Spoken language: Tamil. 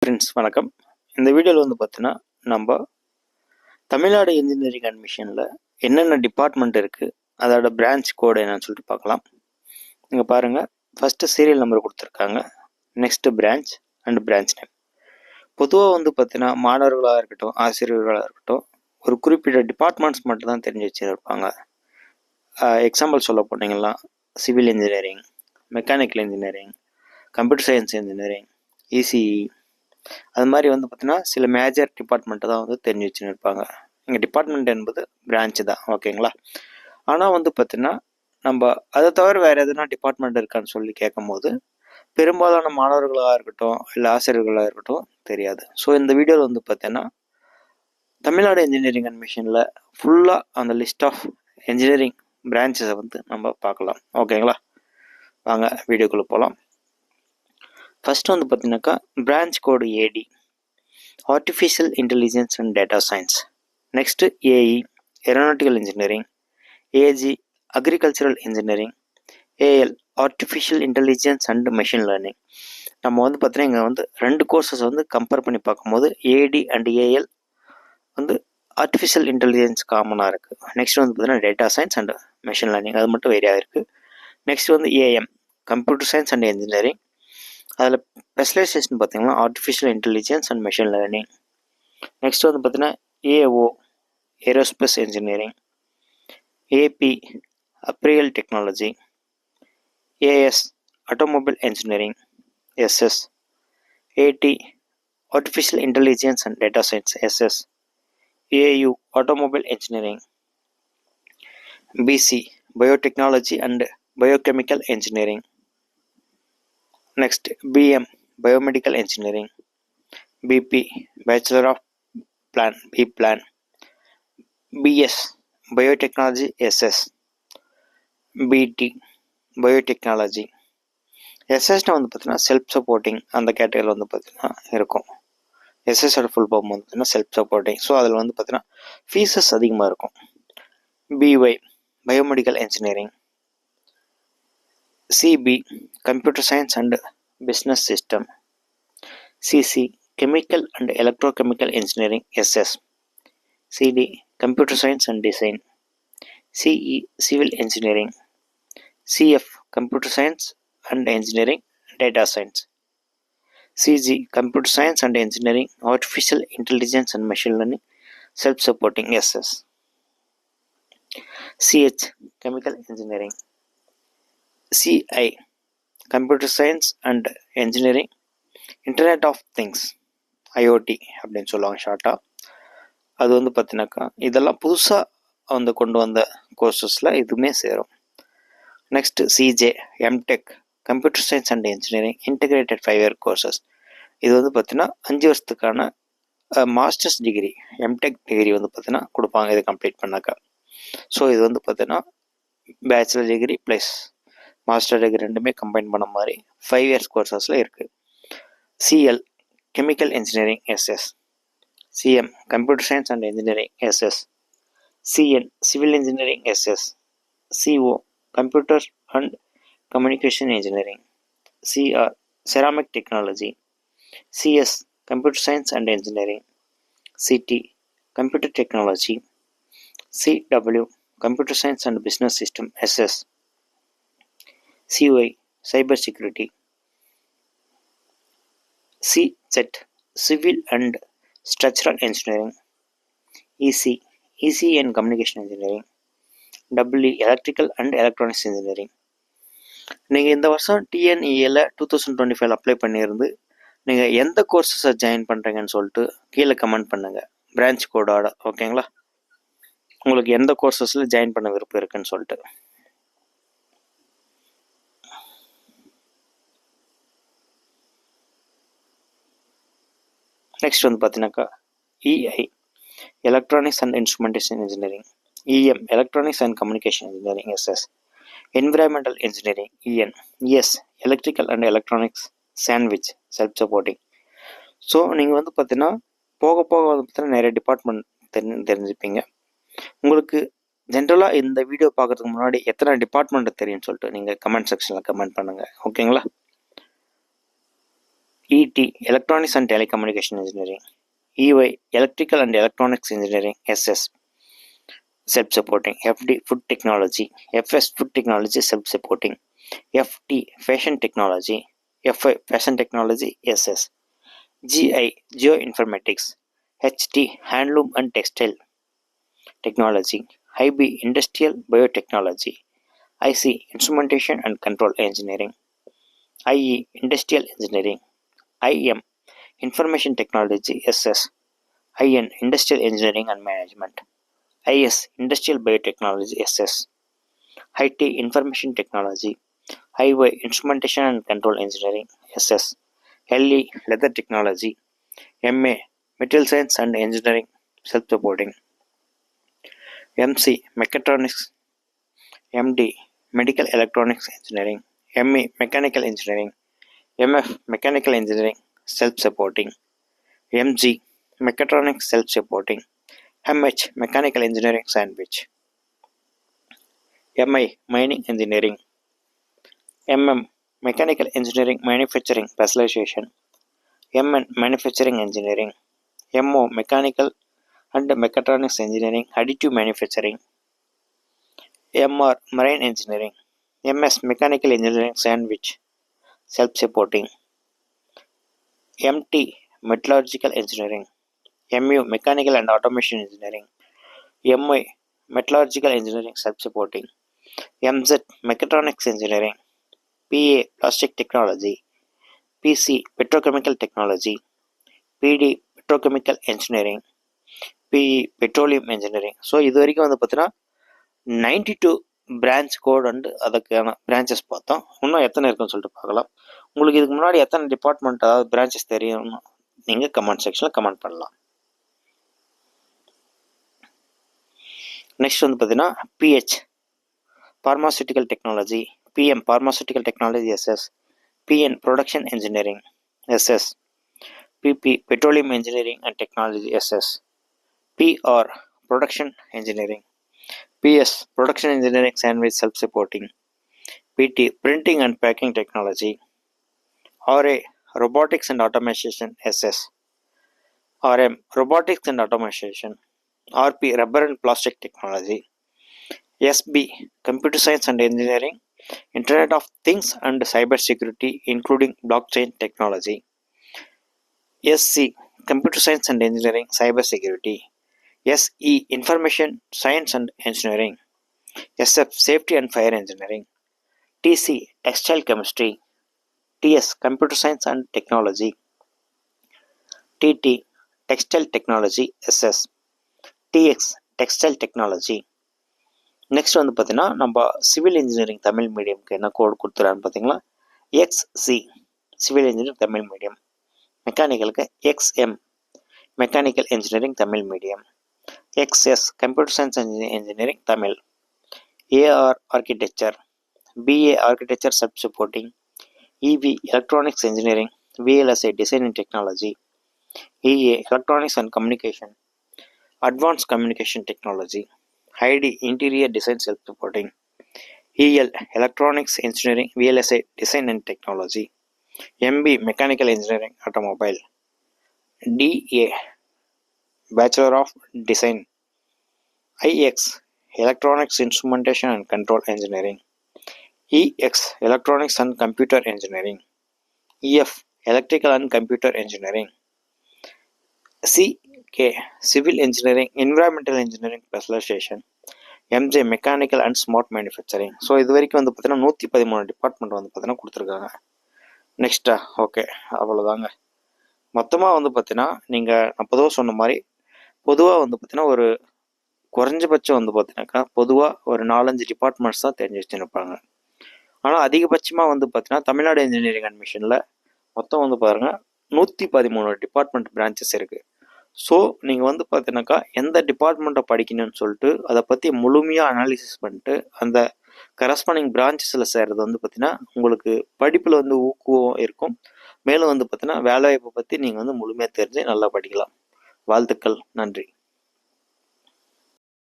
ஃப்ரெண்ட்ஸ் வணக்கம். இந்த வீடியோவில் வந்து பார்த்தீங்கன்னா நம்ம தமிழ்நாடு இன்ஜினியரிங் அட்மிஷனில் என்னென்ன டிபார்ட்மெண்ட் இருக்குது, அதோட பிரான்ச் கோடு என்னன்னு சொல்லிட்டு பார்க்கலாம். இங்கே பாருங்கள், ஃபஸ்ட்டு சீரியல் நம்பர் கொடுத்துருக்காங்க, next branch and branch name. பொதுவாக வந்து பார்த்தீங்கன்னா மாணவர்களாக இருக்கட்டும், ஆசிரியர்களாக இருக்கட்டும், ஒரு குறிப்பிட்ட டிபார்ட்மெண்ட்ஸ் மட்டும் தான் தெரிஞ்சு வச்சுருப்பாங்க. எக்ஸாம்பிள் சொல்ல போனீங்கன்னா civil engineering, mechanical engineering, computer science engineering, ECE, அது மாதிரி வந்து பார்த்தீங்கன்னா சில மேஜர் டிபார்ட்மெண்ட்டை தான் வந்து தெரிஞ்சு வச்சுன்னு இருப்பாங்க. இங்கே டிபார்ட்மெண்ட் என்பது பிரான்ச்சு தான், ஓகேங்களா. ஆனால் வந்து பார்த்தீங்கன்னா நம்ம அதை தவிர வேறு எதுனா டிபார்ட்மெண்ட் இருக்கான்னு சொல்லி கேட்கும் போது பெரும்பாலான மாணவர்களாக இருக்கட்டும் இல்லை ஆசிரியர்களாக இருக்கட்டும் தெரியாது. ஸோ இந்த வீடியோவில் வந்து பார்த்தீங்கன்னா தமிழ்நாடு இன்ஜினியரிங் அட்மிஷனில் ஃபுல்லாக அந்த லிஸ்ட் ஆஃப் இன்ஜினியரிங் பிரான்ச்சஸை வந்து நம்ம பார்க்கலாம், ஓகேங்களா. வாங்க வீடியோக்குள்ளே போகலாம். ஃபஸ்ட்டு வந்து பார்த்தீங்கன்னாக்கா branch code AD, artificial intelligence and data science. Next AE, aeronautical engineering. AG, agricultural engineering. AL, artificial intelligence and machine learning. நம்ம வந்து பார்த்தீங்கன்னா இங்கே வந்து ரெண்டு கோர்சஸ் வந்து கம்பேர் பண்ணி பார்க்கும்போது ஏடி அண்ட் ஏஎல் வந்து ஆர்டிஃபிஷியல் இன்டெலிஜென்ஸ் காமனாக இருக்குது. நெக்ஸ்ட் வந்து பார்த்தீங்கன்னா data science and machine learning அது மட்டும் வேறையாக இருக்குது. நெக்ஸ்ட் வந்து AM, computer science and engineering. அதில் ஸ்பெஷலைசேஷன் பார்த்தீங்கன்னா artificial intelligence and machine learning. Next வந்து பார்த்தீங்கன்னா AO, aerospace engineering. AP, apparel technology. AS, automobile engineering. SS, AD, artificial intelligence and data science. SS. AU, automobile engineering. BC, biotechnology and biochemical engineering. Next, BM, Biomedical Engineering. BP, Bachelor of Plan, B Plan. BS, Biotechnology, SS. BT, Biotechnology. எஸ்எஸ்னா வந்து பார்த்தீங்கன்னா செல்ஃப் சப்போர்ட்டிங், அந்த கேட்டகரியில் வந்து பார்த்தீங்கன்னா இருக்கும். எஸ்எஸ்ஸோட ஃபுல் ஃபார்ம் வந்து பார்த்தீங்கன்னா செல்ஃப் சப்போர்ட்டிங். ஸோ அதில் வந்து பார்த்தீங்கன்னா ஃபீஸஸ் அதிகமாக இருக்கும். BY, biomedical engineering. CB, computer science and business system. CC, chemical and electrochemical engineering. SS. CD, computer science and design. CE, civil engineering. CF, computer science and engineering, data science. CG, computer science and engineering, artificial intelligence and machine learning, self supporting. SS. CH, chemical engineering. CI, computer science and engineering, internet of things, IOT அப்படின்னு சொல்லுவாங்க ஷார்ட்டாக. அது வந்து பார்த்தீங்கன்னாக்கா இதெல்லாம் புதுசாக வந்து கொண்டு வந்த கோர்சஸில் இதுவுமே சேரும். Next CJ, MTech, computer science and engineering, integrated 5 year courses. இது வந்து பார்த்தீங்கன்னா 5 வருஷத்துக்கான மாஸ்டர்ஸ் டிகிரி, எம்டெக் டிகிரி வந்து பார்த்தீங்கன்னா கொடுப்பாங்க இது கம்ப்ளீட் பண்ணாக்கா. ஸோ இது வந்து பார்த்தீங்கன்னா bachelor degree plus master degree ரெண்டுமே கம்பைன் பண்ண மாதிரி 5 இயர்ஸ் கோர்சஸில் இருக்குது. CL, chemical engineering. SS. CM, computer science and engineering. SS. CN, civil engineering. SS. CO, computer and communication engineering. CR, ceramic technology. CS, computer science and engineering. CT, computer technology. CW, computer science and business system. SS. CY, cyber security. CZ, civil and structural engineering. EC, EC and communication engineering. W, electrical and electronics engineering. நீங்கள் இந்த வருஷம் டிஎன்இஏல 2025 அப்ளை பண்ணியிருந்து நீங்கள் எந்த கோர்ஸஸை ஜாயின் பண்ணுறீங்கன்னு சொல்லிட்டு கீழே கமெண்ட் பண்ணுங்கள் பிரான்ச் கோடோட, ஓகேங்களா. உங்களுக்கு எந்த கோர்சஸில் ஜாயின் பண்ண விருப்பம் இருக்குன்னு சொல்லிட்டு. நெக்ஸ்ட் வந்து பார்த்தீங்கன்னாக்கா EI, electronics and instrumentation engineering. EM, electronics and communication engineering. SS. Environmental engineering. EN. ES, electrical and electronics, sandwich, self supporting. So நீங்கள் வந்து பார்த்தீங்கன்னா போக போக வந்து பார்த்தீங்கன்னா நிறைய டிபார்ட்மெண்ட் தெரிஞ்சுப்பீங்க. உங்களுக்கு ஜென்ரலாக இந்த வீடியோ பார்க்குறதுக்கு முன்னாடி எத்தனை டிபார்ட்மெண்ட் தெரியும்னு சொல்லிட்டு நீங்கள் கமெண்ட் செக்ஷனில் கமெண்ட் பண்ணுங்கள், ஓகேங்களா. ET, Electronics and Telecommunication Engineering. EY, Electrical and Electronics Engineering, SS, self-supporting. FD, Food Technology. FS, Food Technology, self-supporting. FT, Fashion Technology. FI, Fashion Technology, SS. GI, Geoinformatics. HT, Handloom and Textile Technology. IB, Industrial Biotechnology. IC, Instrumentation and Control Engineering. IE, Industrial Engineering. IM, Information Technology, SS. IN, Industrial Engineering and Management. IS, Industrial Biotechnology, SS. IT, Information Technology. IY, Instrumentation and Control Engineering, SS. LE, Leather Technology. MA, Material Science and Engineering, self-supporting. MC, Mechatronics. MD, Medical Electronics Engineering. ME, Mechanical Engineering. MF, Mechanical Engineering, self-supporting. MG, Mechatronics, self-supporting. MH, Mechanical Engineering, sandwich. MI, Mining Engineering. MM, Mechanical Engineering, Manufacturing Specialization. MN, Manufacturing Engineering. MO, Mechanical and Mechatronics Engineering, Additive Manufacturing. MR, Marine Engineering. MS, Mechanical Engineering, sandwich, self-supporting. MT, Metallurgical Engineering. MU, Mechanical and Automation Engineering. MY, Metallurgical Engineering, self-supporting. MZ, Mechatronics Engineering. PA, Plastic Technology. PC, Petrochemical Technology. PD, Petrochemical Engineering. PE, Petroleum Engineering. So இது வரைக்கும் வந்து பார்த்தீங்கன்னா 92 பிரான்ச் கோட் அண்டு அதுக்கான பிரான்ச்சஸ் பார்த்தோம். இன்னும் எத்தனை இருக்குன்னு சொல்லிட்டு பார்க்கலாம். உங்களுக்கு இதுக்கு முன்னாடி எத்தனை டிபார்ட்மெண்ட் அதாவது பிரான்ச்சஸ் தெரியும்னு நீங்கள் கமெண்ட் செக்ஷனில் கமெண்ட் பண்ணலாம். நெக்ஸ்ட் வந்து பார்த்தீங்கன்னா PH, Pharmaceutical Technology. PM, Pharmaceutical Technology, SS. PN, Production Engineering, SS. PP, Petroleum Engineering and Technology, SS. PR, Production Engineering. PS, Production Engineering, sandwich, self-supporting. PT, Printing and Packing Technology. RA, Robotics and Automation, SS. RM, Robotics and Automation. RP, Rubber and Plastic Technology. SB, Computer Science and Engineering, Internet of Things and Cyber Security, including Blockchain Technology. SC, Computer Science and Engineering, Cyber Security. SE, Information Science and Engineering. SF, Safety and Fire Engineering. TC, Textile Chemistry. TS, Computer Science and Technology. TT, Textile Technology, SS. TX, Textile Technology. Next வந்து பார்த்தீங்கன்னா நம்ம சிவில் இன்ஜினியரிங் தமிழ் மீடியம்க்கு என்ன கோட் கொடுத்துறான்னு பார்த்தீங்களா, XC, civil engineering Tamil medium. மெக்கானிக்கலுக்கு XM, mechanical engineering Tamil medium. XS, computer science engineering Tamil. AR, architecture. BA, architecture supporting. EV, electronics engineering. VLSI, design and technology. EA, electronics and communication, advance communication technology. ID, Interior Design Self-Supporting. EL, Electronics Engineering, VLSI, Design and Technology. MB, Mechanical Engineering, Automobile. DA, Bachelor of Design. IX, Electronics Instrumentation and Control Engineering. EX, Electronics and Computer Engineering. EF, Electrical and Computer Engineering. CK, Civil Engineering, Environmental Engineering Specialization. MJ, Mechanical and Smart Manufacturing. So இது வரைக்கும் வந்து பார்த்தீங்கன்னா 113 டிபார்ட்மெண்ட் வந்து பார்த்தீங்கன்னா கொடுத்துருக்காங்க. நெக்ஸ்ட்டா ஓகே அவ்வளோதாங்க. மொத்தமாக வந்து பார்த்தீங்கன்னா நீங்கள் நான் பொதுவாக சொன்ன மாதிரி பொதுவாக வந்து பார்த்தீங்கன்னா ஒரு குறைஞ்சபட்சம் வந்து பார்த்தீங்கன்னாக்கா பொதுவாக ஒரு 4-5 டிபார்ட்மெண்ட்ஸ் தான் தெரிஞ்சு வச்சுருப்பாங்க. ஆனால் அதிகபட்சமாக வந்து பார்த்தீங்கன்னா தமிழ்நாடு இன்ஜினியரிங் அட்மிஷனில் மொத்தம் வந்து பாருங்கள் 113 டிபார்ட்மெண்ட் பிரான்ச்சஸ் இருக்குது. ஸோ நீங்கள் வந்து பார்த்தீங்கன்னாக்கா எந்த டிபார்ட்மெண்ட்டை படிக்கணும்னு சொல்லிட்டு அதை பற்றி முழுமையாக அனாலிசிஸ் பண்ணிட்டு அந்த கரஸ்பாண்டிங் பிரான்ச்சஸில் சேர்றது வந்து பார்த்தீங்கன்னா உங்களுக்கு படிப்பில் வந்து ஊக்குவம் இருக்கும். மேலும் வந்து பார்த்தீங்கன்னா வேலைவாய்ப்பை பற்றி நீங்கள் வந்து முழுமையாக தெரிஞ்சு நல்லா படிக்கலாம். வாழ்த்துக்கள். நன்றி.